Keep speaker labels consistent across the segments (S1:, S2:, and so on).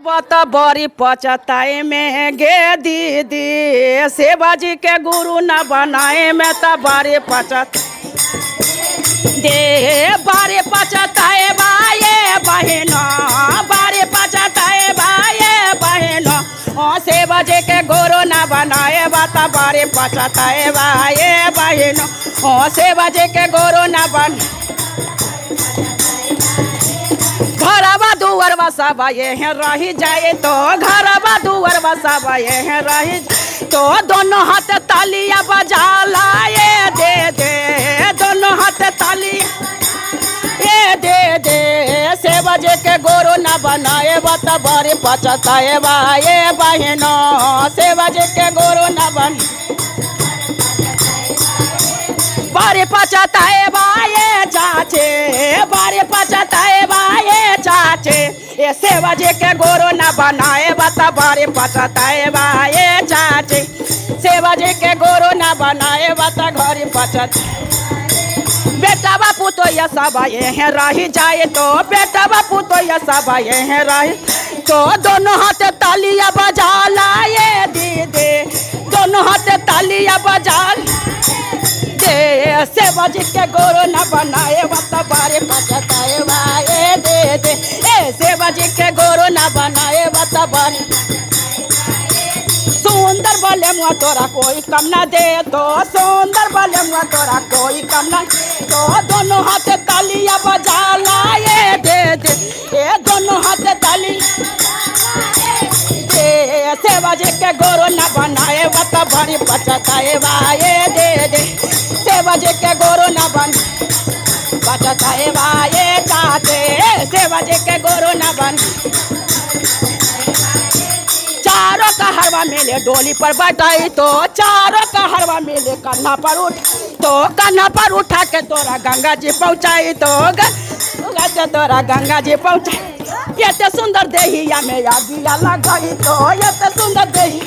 S1: बता बड़ी पचताए में गे दीदी सेवाजी के गुरु न बनाए में तो बड़ी पचत दे बारे पचताए बाये बहनो बारे पचताए बाये बहनो सेवाजी के गुरु न बनाए बता बारे पचताए बाये बहनो सेवाजी के गुरु न बन घरवा दुआर बसावा ये है रही जाए तो घरवा दुआर बसावा ये है रही तो दोनों हाथ तालियां बजा लाए दे दे दोनों हाथ तालियां ये दे दे सेवाजी के गुरु न बनाए बता बड़ी पचताए बाये बहनो सेवाजी के गुरु न बन बड़ी पचताए बाये चाचे बड़ी पचताए बाये चाचे ये सेवाजी के गुरु न बनाए बता बड़ी पचताए बाये चाचे सेवाजी के गुरु न बनाए बता घरी पचत बेटा बापू तो ये सब ये है रही जाए तो बेटा बापू तो ये सब ये है रही तो दोनों हाथ तालियां बजा लाए दीदी दोनों हाथ तालियां बजा सेवाजी के गुरु न बनाए बता बारे पचताए बाये दे दे सेवाजी के गुरु न बनाए बता बारे सुंदर बोले मुआ तोरा कोई कम ना दे तो सुंदर बोले मुआ तोरा कोई कम ना तो दोनों हाथ तालियां बजा लाए दे दे दोनों हाथ ताली सेवाजी के गुरु न बनाए बता बड़ी पचताए बाये दे दे सेवाजी के गुरु न बन पचताए बाये चाचे सेवाजी के गुरु न बन चारों का हरवा मिले डोली पर बैठाई तो चारों का हरवा मिले कन्हा पर उठ तो कन्हा पर उठा के तोरा गंगा जी पहुँचाई तो तोरा गंगा जी पहुँचाई ये तो सुंदर देहिया में आगिया लगाई तो ये तो सुंदर देही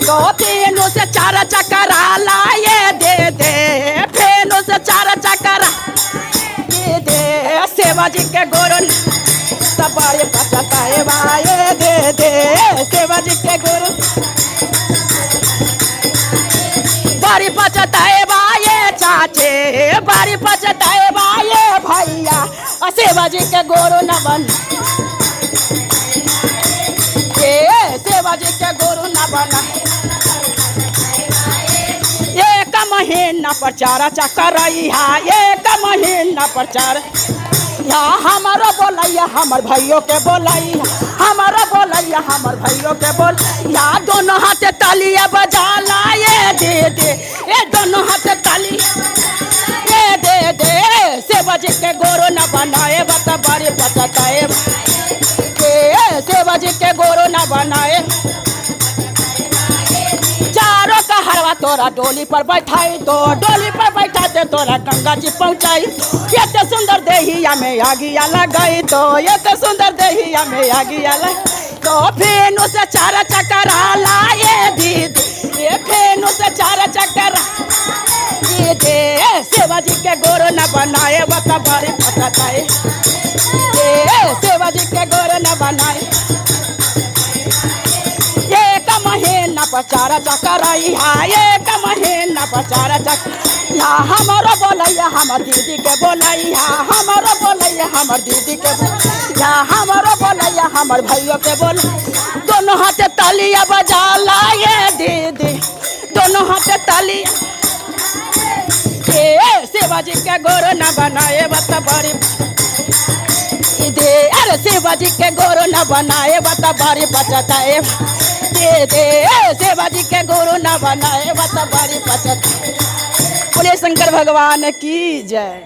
S1: तो तीनों से चार चक्करा लाए दे दे फेनों से चार चक्करा दे दे सेवाजी के गुरु बड़े पचताए बाये दे दे सेवाजी के गुरु बड़ी पचताए बाये चाचे बड़ी पचताए बाये भैया सेवाजी के गुरु न बन सेवाजी के गुरु न बना एक महीना प्रचार चक्कर एक महीना प्रचार यहाँ हमारा बोलैया हमर भाइयों के बोलैया हमारा बोलैया हमर भाइयों के बोल यहाँ दोनों हाथ तालियां बजा लाए दे दे ये दोनों हाथ ताली ये दे दे सेवाजी के गुरु न बनाए बता बड़ी पचताए सेवाजी के गुरु न बनाए चारों का हरवा तोरा डोली पर बैठाई तो डोली पर बैठाते तोरा गंगा जी पहुँचाई ये तो सुंदर देहिया में आगिया लगाई तो ये तो सुंदर देहिया में आगिया लग तो फेनू से चार चक्करा लाए दीदी ये फेनू से चार चक्करा दे सेवाजी के गुरु न बनाए बता बड़ी पचताए सेवाजी के गुरु न बनाए एक महीना प्रचार चक्कराई एक महीना प्रचार चक्कर हमारा बोलैया हमर दीदी के बोलैया हमारा बोलैया हमर दीदी के बोलैया हमारा बोलैया हमर भाइयों के बोल दोनों हाथ तालियां बजा लाए दीदी दोनों हाथ तालियां सेवाजी के गुरु न बनाए बता बड़ी दे अरे सेवाजी के गुरु न बनाए बता बड़ी पचताए दे दे सेवाजी के गुरु न बनाए बता बड़ी पचताए। बोले शंकर भगवान की जय।